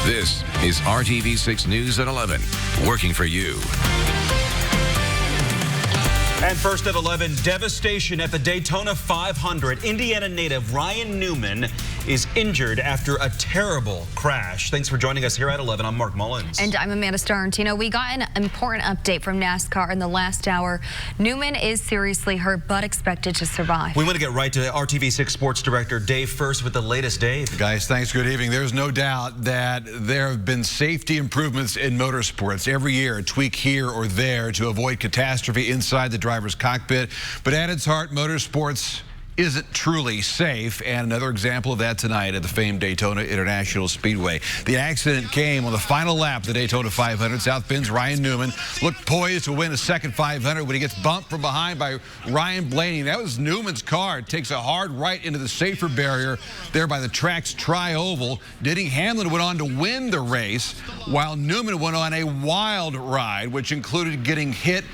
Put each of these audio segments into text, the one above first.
This is RTV6 News at 11, working for you. And first at 11, devastation at the Daytona 500. Indiana native Ryan Newman is injured after a terrible crash. Thanks for joining us here at 11. I'm Mark Mullins. And I'm Amanda Starantino. We got an important update from NASCAR in the last hour. Newman is seriously hurt, but expected to survive. We want to get right to RTV6 Sports Director Dave first with the latest. Dave. Guys, thanks. Good evening. There's no doubt that there have been safety improvements in motorsports. Every year, a tweak here or there to avoid catastrophe inside the driver's cockpit. But at its heart, motorsports isn't truly safe, and another example of that tonight at the famed Daytona International Speedway. The accident came on the final lap of the Daytona 500. South Bend's Ryan Newman looked poised to win a second 500 when he gets bumped from behind by Ryan Blaney. That was Newman's car. It takes a hard right into the safer barrier there by the track's tri-oval. Denny Hamlin went on to win the race, while Newman went on a wild ride, which included getting hit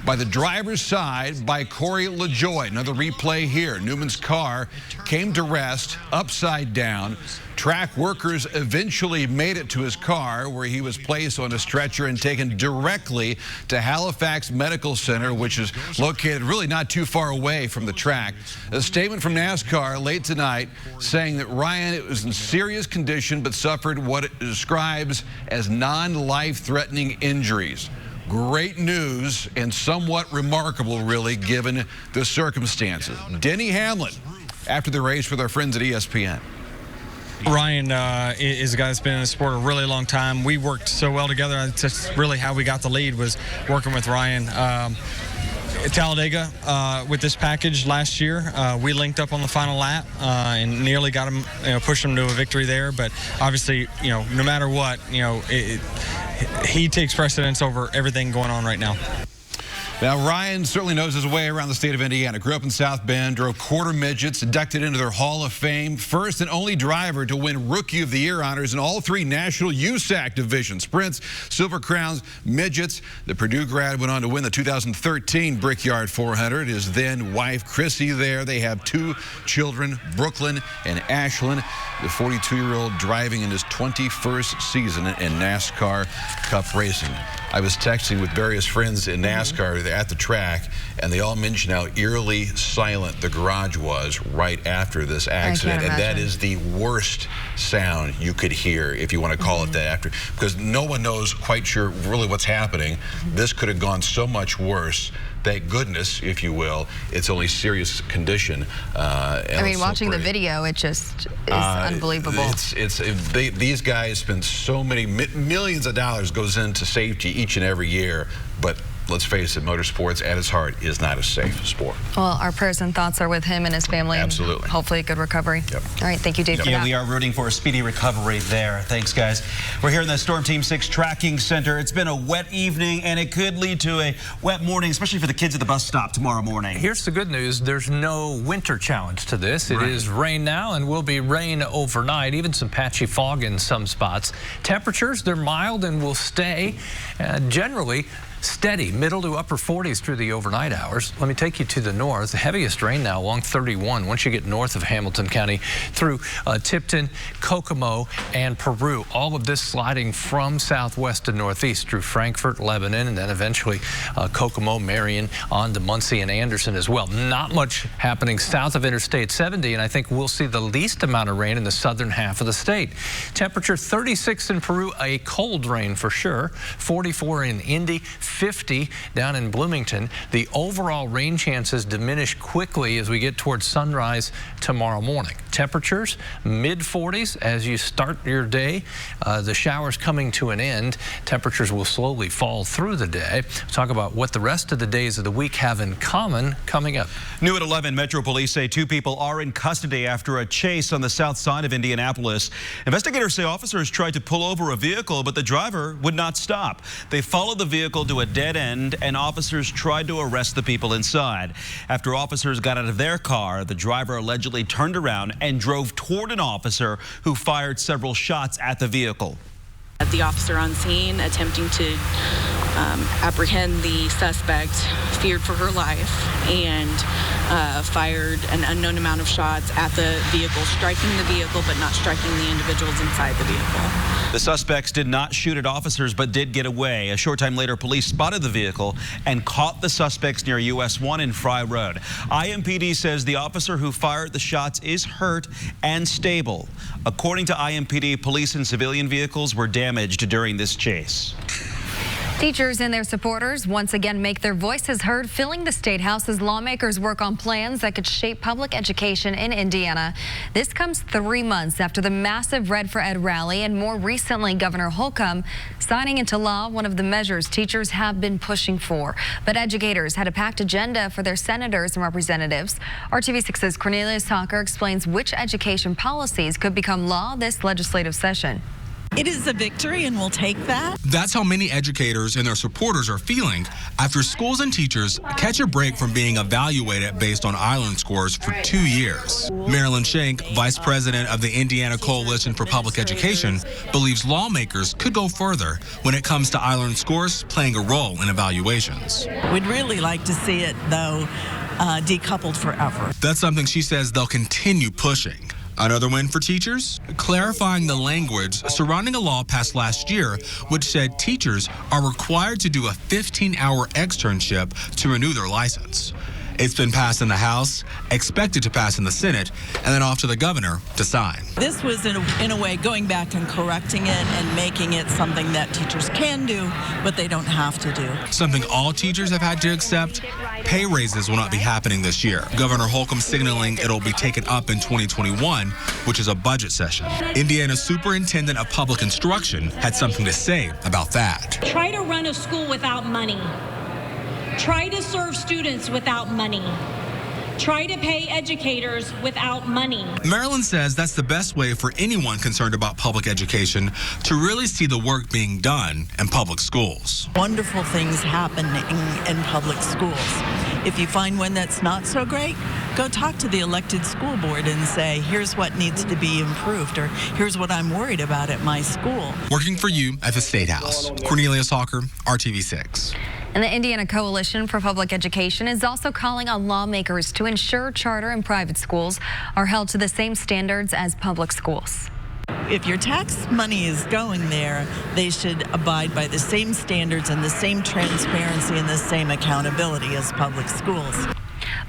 by the driver's side by Corey LaJoie. Another replay here. Newman's car came to rest upside down. Track workers eventually made it to his car, where he was placed on a stretcher and taken directly to Halifax Medical Center, which is located really not too far away from the track. A statement from NASCAR late tonight saying that Ryan was in serious condition but suffered what it describes as non-life-threatening injuries. Great news, and somewhat remarkable, really, given the circumstances. Denny Hamlin, after the race with our friends at ESPN. Ryan is a guy that's been in the sport a really long time. We worked so well together. That's really how we got the lead, was working with Ryan. At Talladega with this package last year, we linked up on the final lap and nearly got him, pushed him to a victory there. But obviously, no matter what, he takes precedence over everything going on right now. Now, Ryan certainly knows his way around the state of Indiana. Grew up in South Bend, drove quarter midgets, inducted into their Hall of Fame. First and only driver to win Rookie of the Year honors in all three national USAC divisions: sprints, Silver Crowns, midgets. The Purdue grad went on to win the 2013 Brickyard 400. His then wife, Chrissy, there. They have two children, Brooklyn and Ashlyn. The 42-year-old driving in his 21st season in NASCAR Cup racing. I was texting with various friends in NASCAR at the track, and they all mentioned how eerily silent the garage was right after this accident. And that is the worst sound you could hear, if you want to call it that, after, because no one knows quite sure really what's happening. This could have gone so much worse. Thank goodness, if you will, it's only serious condition. I mean, watching the video, it just is unbelievable. These guys spend so many millions of dollars goes into safety each and every year, but let's face it, motorsports at its heart is not a safe sport. Well, our prayers and thoughts are with him and his family. Absolutely. And hopefully a good recovery. Yep. All right, thank you, Dave. Yeah, we are rooting for a speedy recovery there. Thanks, guys. We're here in the Storm Team 6 Tracking Center. It's been a wet evening, and it could lead to a wet morning, especially for the kids at the bus stop tomorrow morning. Here's the good news. There's no winter challenge to this. It is rain now and will be rain overnight, even some patchy fog in some spots. Temperatures, they're mild and will stay generally steady, middle to upper 40s through the overnight hours. Let me take you to the north. The heaviest rain now along 31 once you get north of Hamilton County through Tipton, Kokomo, and Peru. All of this sliding from southwest to northeast through Frankfort, Lebanon, and then eventually Kokomo, Marion, on to Muncie and Anderson as well. Not much happening south of Interstate 70, and I think we'll see the least amount of rain in the southern half of the state. Temperature 36 in Peru, a cold rain for sure. 44 in Indy, 50 down in Bloomington. The overall rain chances diminish quickly as we get towards sunrise tomorrow morning. Temperatures mid-40s as you start your day. The showers coming to an end. Temperatures will slowly fall through the day. We'll talk about what the rest of the days of the week have in common coming up. New at 11, Metro Police say two people are in custody after a chase on the south side of Indianapolis. Investigators say officers tried to pull over a vehicle, but the driver would not stop. They followed the vehicle to a dead end, and officers tried to arrest the people inside. After officers got out of their car, the driver allegedly turned around and drove toward an officer who fired several shots at the vehicle. The officer on scene attempting to apprehend the suspect, feared for her life, and fired an unknown amount of shots at the vehicle, striking the vehicle but not striking the individuals inside the vehicle. The suspects did not shoot at officers but did get away. A short time later, police spotted the vehicle and caught the suspects near US 1 and Fry Road. IMPD says the officer who fired the shots is hurt and stable. According to IMPD, police and civilian vehicles were damaged during this chase. Teachers and their supporters once again make their voices heard, filling the State House as lawmakers work on plans that could shape public education in Indiana. This comes 3 months after the massive Red for Ed rally and more recently Governor Holcomb signing into law one of the measures teachers have been pushing for. But educators had a packed agenda for their senators and representatives. RTV6's Cornelius Hawker explains which education policies could become law this legislative session. It is a victory, and we'll take that. That's how many educators and their supporters are feeling after schools and teachers catch a break from being evaluated based on Island scores for 2 years. Marilyn Shank, vice president of the Indiana Coalition for Public Education, believes lawmakers could go further when it comes to Island scores playing a role in evaluations. We'd really like to see it, though, decoupled forever. That's something she says they'll continue pushing. Another win for teachers? Clarifying the language surrounding a law passed last year, which said teachers are required to do a 15-hour externship to renew their license. It's been passed in the House, expected to pass in the Senate, and then off to the governor to sign. This was, in a way, going back and correcting it and making it something that teachers can do, but they don't have to do. Something all teachers have had to accept. Pay raises will not be happening this year. Governor Holcomb signaling it'll be taken up in 2021, which is a budget session. Indiana's Superintendent of Public Instruction had something to say about that. Try to run a school without money. Try to serve students without money. Try to pay educators without money. Marilyn says that's the best way for anyone concerned about public education to really see the work being done in public schools. Wonderful things happening in public schools. If you find one that's not so great, go talk to the elected school board and say, here's what needs to be improved, or here's what I'm worried about at my school. Working for you at the State House. Cornelius Hawker, RTV6. And the Indiana Coalition for Public Education is also calling on lawmakers to ensure charter and private schools are held to the same standards as public schools. If your tax money is going there, they should abide by the same standards and the same transparency and the same accountability as public schools.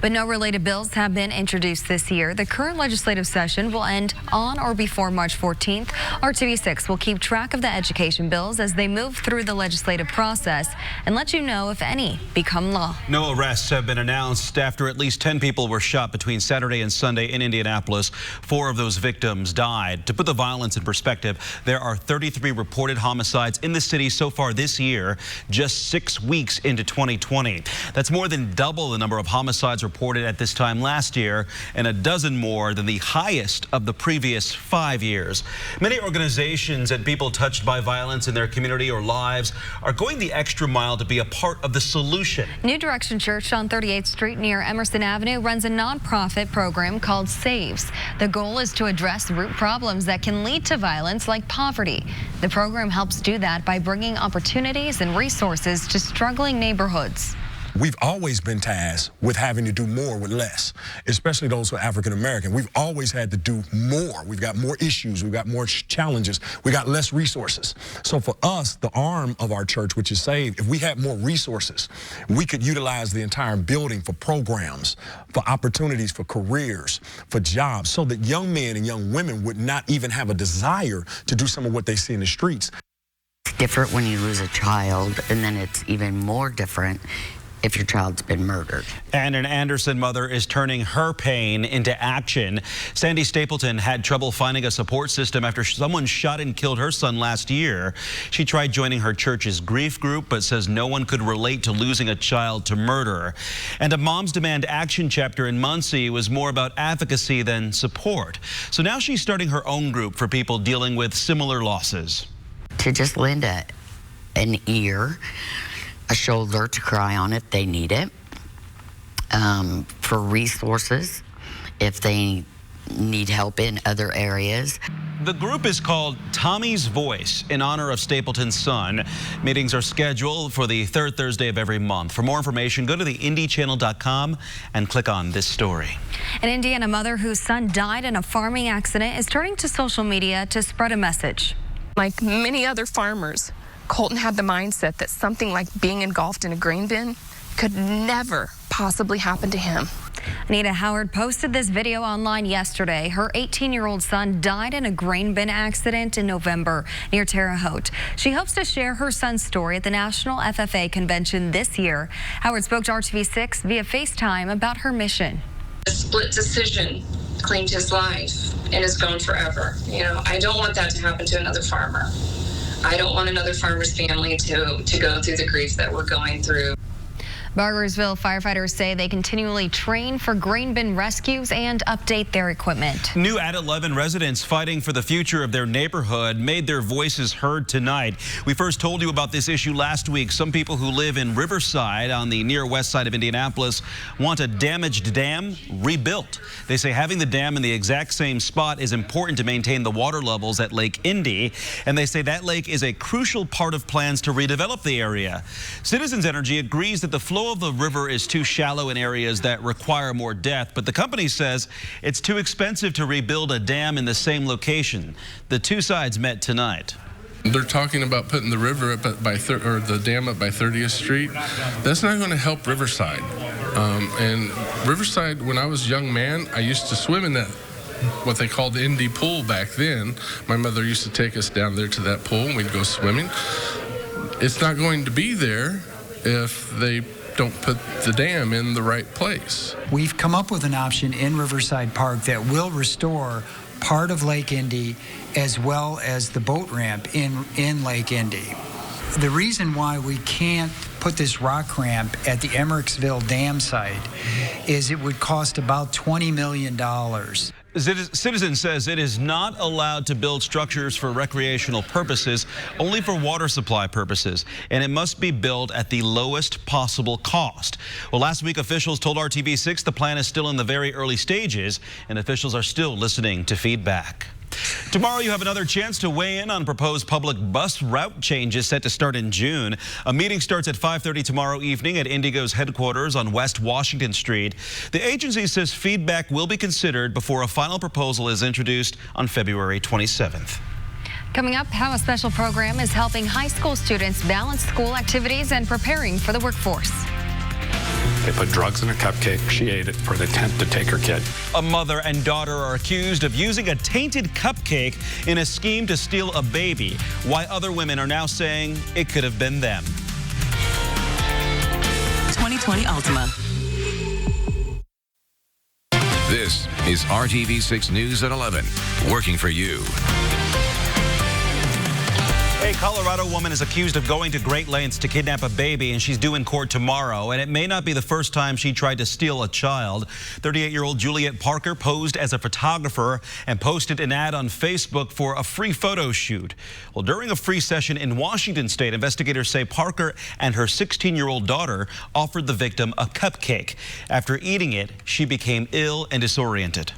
But no related bills have been introduced this year. The current legislative session will end on or before March 14th. RTV6 will keep track of the education bills as they move through the legislative process and let you know if any become law. No arrests have been announced after at least 10 people were shot between Saturday and Sunday in Indianapolis. 4 of those victims died. To put the violence in perspective, there are 33 reported homicides in the city so far this year, just 6 weeks into 2020. That's more than double the number of homicides reported at this time last year and a dozen more than the highest of the previous 5 years. Many organizations and people touched by violence in their community or lives are going the extra mile to be a part of the solution. New Direction Church on 38th Street near Emerson Avenue runs a nonprofit program called SAVES. The goal is to address root problems that can lead to violence like poverty. The program helps do that by bringing opportunities and resources to struggling neighborhoods. We've always been tasked with having to do more with less, especially those who are African American. We've always had to do more. We've got more issues. We've got more challenges. We got less resources. So for us, the arm of our church, which is SAVE, if we had more resources, we could utilize the entire building for programs, for opportunities, for careers, for jobs, so that young men and young women would not even have a desire to do some of what they see in the streets. It's different when you lose a child, and then it's even more different if your child's been murdered. And an Anderson mother is turning her pain into action. Sandy Stapleton had trouble finding a support system after someone shot and killed her son last year. She tried joining her church's grief group, but says no one could relate to losing a child to murder. And a Moms Demand Action chapter in Muncie was more about advocacy than support. So now she's starting her own group for people dealing with similar losses. To just lend an ear, a shoulder to cry on if they need it, for resources if they need help in other areas. The group is called Tommy's Voice in honor of Stapleton's son. Meetings are scheduled for the third Thursday of every month. For more information, go to theindychannel.com and click on this story. An Indiana mother whose son died in a farming accident is turning to social media to spread a message. Like many other farmers, Colton had the mindset that something like being engulfed in a grain bin could never possibly happen to him. Anita Howard posted this video online yesterday. Her 18-year-old son died in a grain bin accident in November near Terre Haute. She hopes to share her son's story at the National FFA convention this year. Howard spoke to RTV6 via FaceTime about her mission. A split decision claimed his life and is gone forever. You know, I don't want that to happen to another farmer. I don't want another farmer's family to go through the grief that we're going through. Bargersville firefighters say they continually train for grain bin rescues and update their equipment. New Ad 11 residents fighting for the future of their neighborhood made their voices heard tonight. We first told you about this issue last week. Some people who live in Riverside on the near west side of Indianapolis want a damaged dam rebuilt. They say having the dam in the exact same spot is important to maintain the water levels at Lake Indy, and they say that lake is a crucial part of plans to redevelop the area. Citizens Energy agrees that the flow of the river is too shallow in areas that require more depth, but the company says it's too expensive to rebuild a dam in the same location. The two sides met tonight. They're talking about putting the river up by the dam up by 30th Street. That's not going to help Riverside. And Riverside, when I was a young man, I used to swim in that, what they called the Indy pool back then. My mother used to take us down there to that pool and we'd go swimming. It's not going to be there if they don't put the dam in the right place. We've come up with an option in Riverside Park that will restore part of Lake Indy as well as the boat ramp in Lake Indy. The reason why we can't put this rock ramp at the Emmericksville Dam site is it would cost about $20 million. Citizen says it is not allowed to build structures for recreational purposes, only for water supply purposes, and it must be built at the lowest possible cost. Well, last week officials told RTV6 the plan is still in the very early stages, and officials are still listening to feedback. Tomorrow you have another chance to weigh in on proposed public bus route changes set to start in June. A meeting starts at 5:30 tomorrow evening at Indigo's headquarters on West Washington Street. The agency says feedback will be considered before a final proposal is introduced on February 27th. Coming up, how a special program is helping high school students balance school activities and preparing for the workforce. They put drugs in a cupcake. She ate it for the attempt to take her kid. A mother and daughter are accused of using a tainted cupcake in a scheme to steal a baby. Why other women are now saying it could have been them. 2020 Ultima. This is RTV6 News at 11, working for you. A Colorado woman is accused of going to great lengths to kidnap a baby, and she's due in court tomorrow. And it may not be the first time she tried to steal a child. 38-year-old Juliet Parker posed as a photographer and posted an ad on Facebook for a free photo shoot. Well, during a free session in Washington State, investigators say Parker and her 16-year-old daughter offered the victim a cupcake. After eating it, she became ill and disoriented.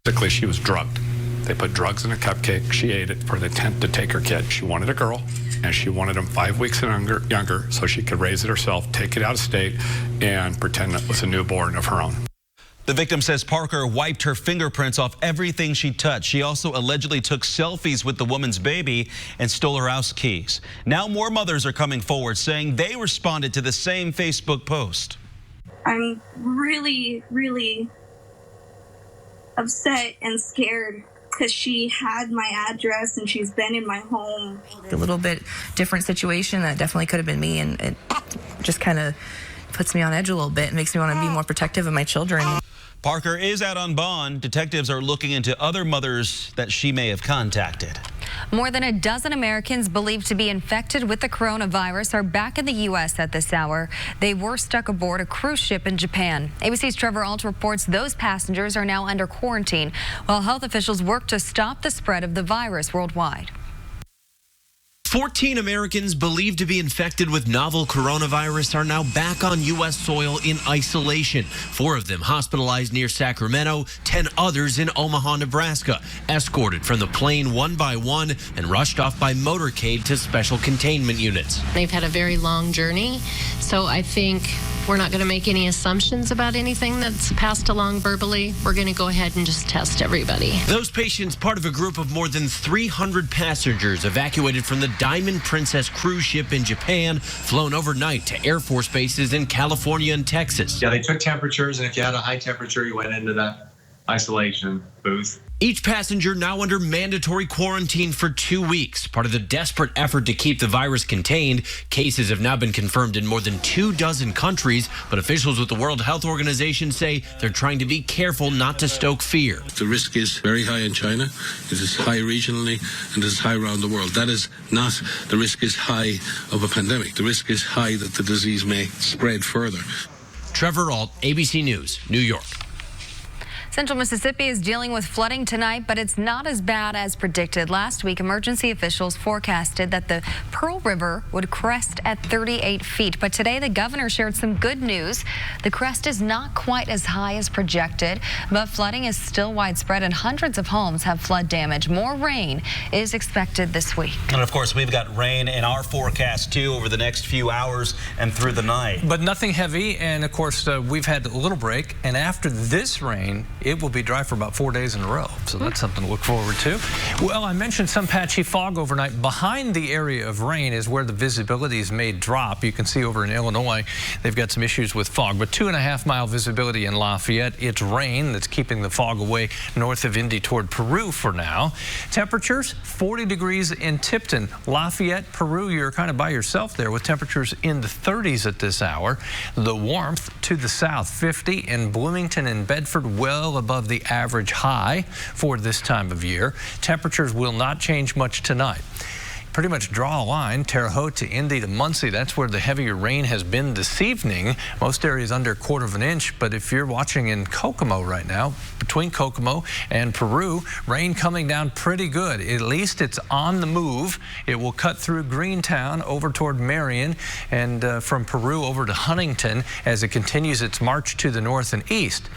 Basically, she was drugged. They put drugs in a cupcake. She ate it for the attempt to take her kid. She wanted a girl, and she wanted him 5 weeks and younger so she could raise it herself, take it out of state, and pretend it was a newborn of her own. The victim says Parker wiped her fingerprints off everything she touched. She also allegedly took selfies with the woman's baby and stole her house keys. Now more mothers are coming forward saying they responded to the same Facebook post. I'm really, really upset and scared because she had my address and she's been in my home. A little bit different situation that definitely could have been me, and it just kind of puts me on edge a little bit. It makes me want to be more protective of my children. Parker is out on bond. Detectives are looking into other mothers that she may have contacted. More than a dozen Americans believed to be infected with the coronavirus are back in the U.S. at this hour. They were stuck aboard a cruise ship in Japan. ABC's Trevor Alt reports those passengers are now under quarantine while health officials work to stop the spread of the virus worldwide. 14 Americans believed to be infected with novel coronavirus are now back on U.S. soil in isolation. 4 of them hospitalized near Sacramento, 10 others in Omaha, Nebraska, escorted from the plane one by one and rushed off by motorcade to special containment units. They've had a very long journey, so I think we're not going to make any assumptions about anything that's passed along verbally. We're going to go ahead and just test everybody. Those patients, part of a group of more than 300 passengers evacuated from the Diamond Princess cruise ship in Japan, flown overnight to Air Force bases in California and Texas. Yeah, they took temperatures, and if you had a high temperature, you went into that isolation booth. Each passenger now under mandatory quarantine for 2 weeks, part of the desperate effort to keep the virus contained. Cases have now been confirmed in more than 24 countries, but officials with the World Health Organization say they're trying to be careful not to stoke fear. The risk is very high in China, it is high regionally, and it is high around the world. That is not the risk is high of a pandemic. The risk is high that the disease may spread further. Trevor Ault, ABC News, New York. Central Mississippi is dealing with flooding tonight, but it's not as bad as predicted. Last week, emergency officials forecasted that the Pearl River would crest at 38 feet. But today, the governor shared some good news. The crest is not quite as high as projected, but flooding is still widespread and hundreds of homes have flood damage. More rain is expected this week. And of course, we've got rain in our forecast too over the next few hours and through the night. But nothing heavy, and of course, we've had a little break, and after this rain, it will be dry for about 4 days in a row, so that's something to look forward to. Well, I mentioned some patchy fog overnight. Behind the area of rain is where the visibilities may drop. You can see over in Illinois, they've got some issues with fog, but 2.5 mile visibility in Lafayette. It's rain that's keeping the fog away north of Indy toward Peru for now. Temperatures, 40 degrees in Tipton. Lafayette, Peru, you're kind of by yourself there with temperatures in the 30s at this hour. The warmth to the south, 50 in Bloomington and Bedford, well above the average high for this time of year. Temperatures will not change much tonight. Pretty much draw a line, Terre Haute to Indy to Muncie. That's where the heavier rain has been this evening. Most areas under 1/4 inch, but if you're watching in Kokomo right now, between Kokomo and Peru, rain coming down pretty good. At least it's on the move. It will cut through Greentown over toward Marion and from Peru over to Huntington as it continues its march to the north and east.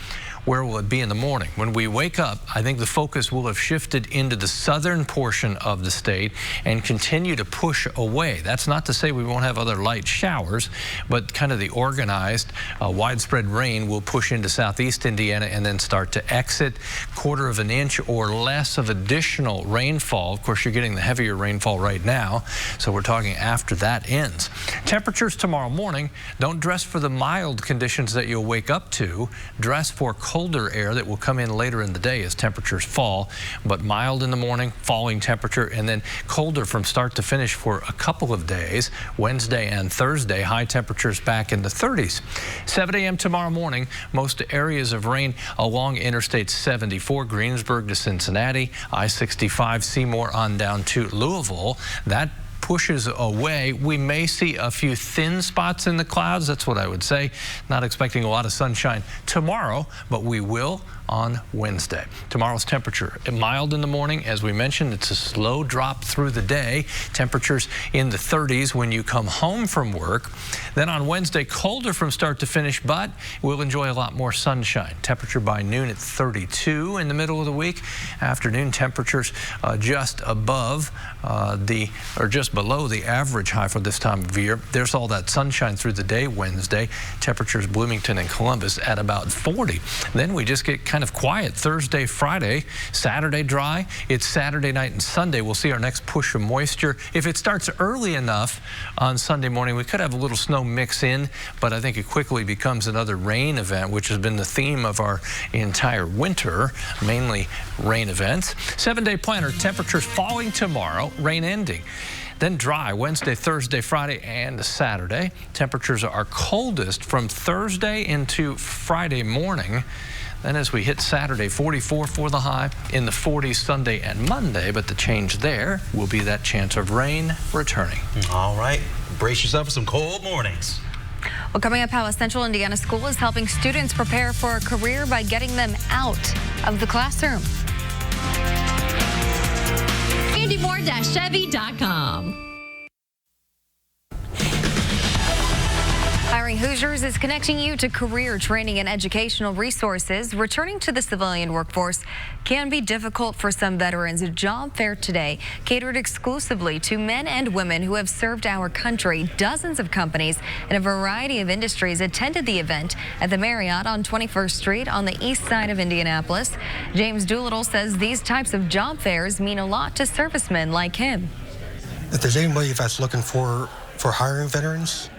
Where will it be in the morning? When we wake up, I think the focus will have shifted into the southern portion of the state and continue to push away. That's not to say we won't have other light showers, but kind of the organized widespread rain will push into southeast Indiana and then start to exit. 1/4 inch or less of additional rainfall. Of course, you're getting the heavier rainfall right now, so we're talking after that ends. Temperatures tomorrow morning, don't dress for the mild conditions that you'll wake up to. Dress for colder air that will come in later in the day as temperatures fall, but mild in the morning, falling temperature, and then colder from start to finish for a couple of days. Wednesday and Thursday, high temperatures back in the 30s. 7 a.m. tomorrow morning, most areas of rain along Interstate 74, Greensburg to Cincinnati, I-65, Seymour on down to Louisville. That pushes away. We may see a few thin spots in the clouds. That's what I would say. Not expecting a lot of sunshine tomorrow, but we will on Wednesday. Tomorrow's temperature, mild in the morning. As we mentioned, it's a slow drop through the day. Temperatures in the 30s when you come home from work. Then on Wednesday, colder from start to finish, but we'll enjoy a lot more sunshine. Temperature by noon at 32 in the middle of the week. Afternoon temperatures just above just below the average high for this time of year. There's all that sunshine through the day Wednesday. Temperatures Bloomington and Columbus at about 40. Then we just get kind of quiet Thursday, Friday, Saturday dry. It's Saturday night and Sunday. We'll see our next push of moisture. If it starts early enough on Sunday morning, we could have a little snow mix in, but I think it quickly becomes another rain event, which has been the theme of our entire winter, mainly rain events. 7-day planner, temperatures falling tomorrow, rain ending. Then dry Wednesday, Thursday, Friday, and Saturday. Temperatures are coldest from Thursday into Friday morning. Then as we hit Saturday, 44 for the high, in the 40s Sunday and Monday, but the change there will be that chance of rain returning. All right, brace yourself for some cold mornings. Well, coming up, how a Central Indiana school is helping students prepare for a career by getting them out of the classroom. AndyMoore-Chevy.com. Hiring Hoosiers is connecting you to career training and educational resources. Returning to the civilian workforce can be difficult for some veterans. A job fair today catered exclusively to men and women who have served our country. Dozens of companies in a variety of industries attended the event at the Marriott on 21st Street on the east side of Indianapolis. James Doolittle says these types of job fairs mean a lot to servicemen like him. If there's anybody that's looking for hiring veterans,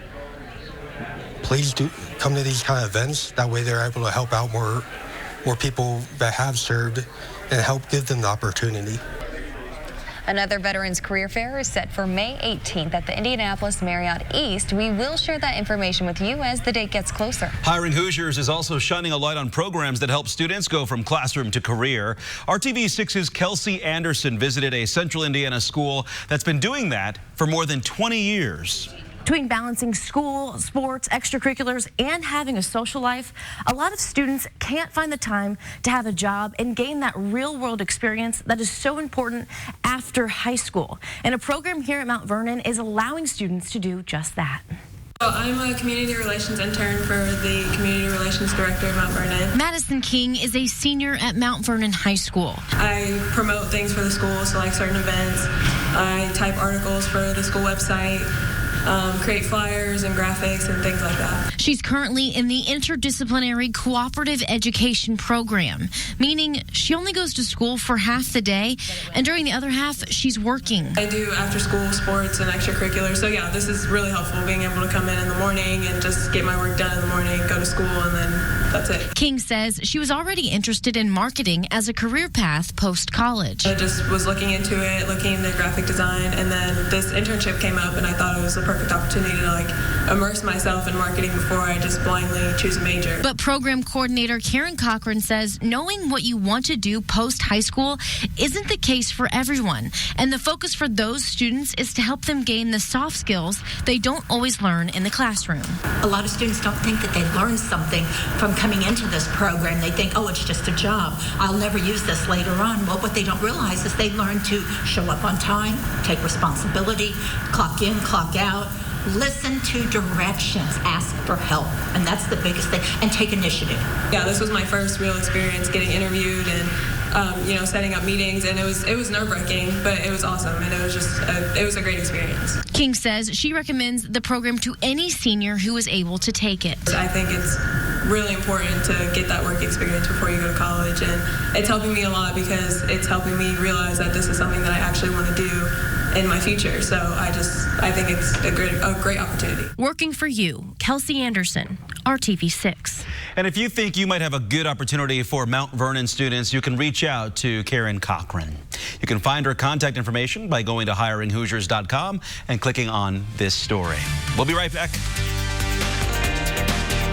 please do come to these kind of events. That way they're able to help out more people that have served and help give them the opportunity. Another Veterans Career Fair is set for May 18th at the Indianapolis Marriott East. We will share that information with you as the date gets closer. Hiring Hoosiers is also shining a light on programs that help students go from classroom to career. RTV6's Kelsey Anderson visited a Central Indiana school that's been doing that for more than 20 years. Between balancing school, sports, extracurriculars, and having a social life, a lot of students can't find the time to have a job and gain that real-world experience that is so important after high school. And a program here at Mount Vernon is allowing students to do just that. So I'm a community relations intern for the community relations director at Mount Vernon. Madison King is a senior at Mount Vernon High School. I promote things for the school, so like certain events. I type articles for the school website. Create flyers and graphics and things like that. She's currently in the interdisciplinary cooperative education program, meaning she only goes to school for half the day, and during the other half, she's working. I do after-school sports and extracurriculars, so yeah, this is really helpful, being able to come in the morning and just get my work done in the morning, go to school, and then that's it. King says she was already interested in marketing as a career path post-college. I just was looking into it, looking into graphic design, and then this internship came up, and I thought it was the perfect opportunity to immerse myself in marketing before I just blindly choose a major. But program coordinator Karen Cochran says knowing what you want to do post high school isn't the case for everyone, and the focus for those students is to help them gain the soft skills they don't always learn in the classroom. A lot of students don't think that they learn something from coming into this program. They think, oh, it's just a job. I'll never use this later on. Well, what they don't realize is they learn to show up on time, take responsibility, clock in, clock out, listen to directions, ask for help, and that's the biggest thing, and take initiative. Yeah, this was my first real experience getting interviewed and setting up meetings, and it was nerve-wracking, but it was awesome, and it was a great experience. King says she recommends the program to any senior who is able to take it. I think it's really important to get that work experience before you go to college, and it's helping me a lot because it's helping me realize that this is something that I actually want to do in my future. So I think it's a great opportunity. Working for you, Kelsey Anderson, RTV6. And if you think you might have a good opportunity for Mount Vernon students, you can reach out to Karen Cochran. You can find her contact information by going to hiringhoosiers.com and clicking on this story. We'll be right back.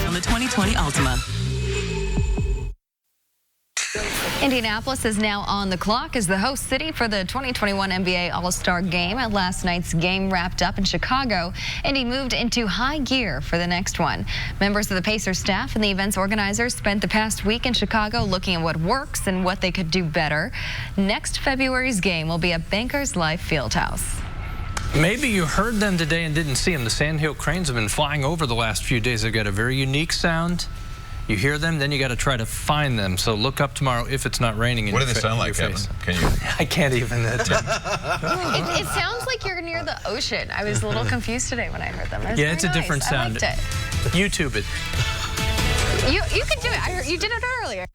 On the 2020 Altima. Indianapolis is now on the clock as the host city for the 2021 NBA All-Star Game. Last night's game wrapped up in Chicago. Indy moved into high gear for the next one. Members of the Pacers staff and the event's organizers spent the past week in Chicago looking at what works and what they could do better. Next February's game will be at Bankers Life Fieldhouse. Maybe you heard them today and didn't see them. The Sandhill Cranes have been flying over the last few days. They've got a very unique sound. You hear them, then you got to try to find them. So look up tomorrow if it's not raining. What do they sound like, Kevin? Can you? I can't even. It sounds like you're near the ocean. I was a little confused today when I heard them. Yeah, it's a different sound. I liked it. YouTube it. You can do it. You did it earlier.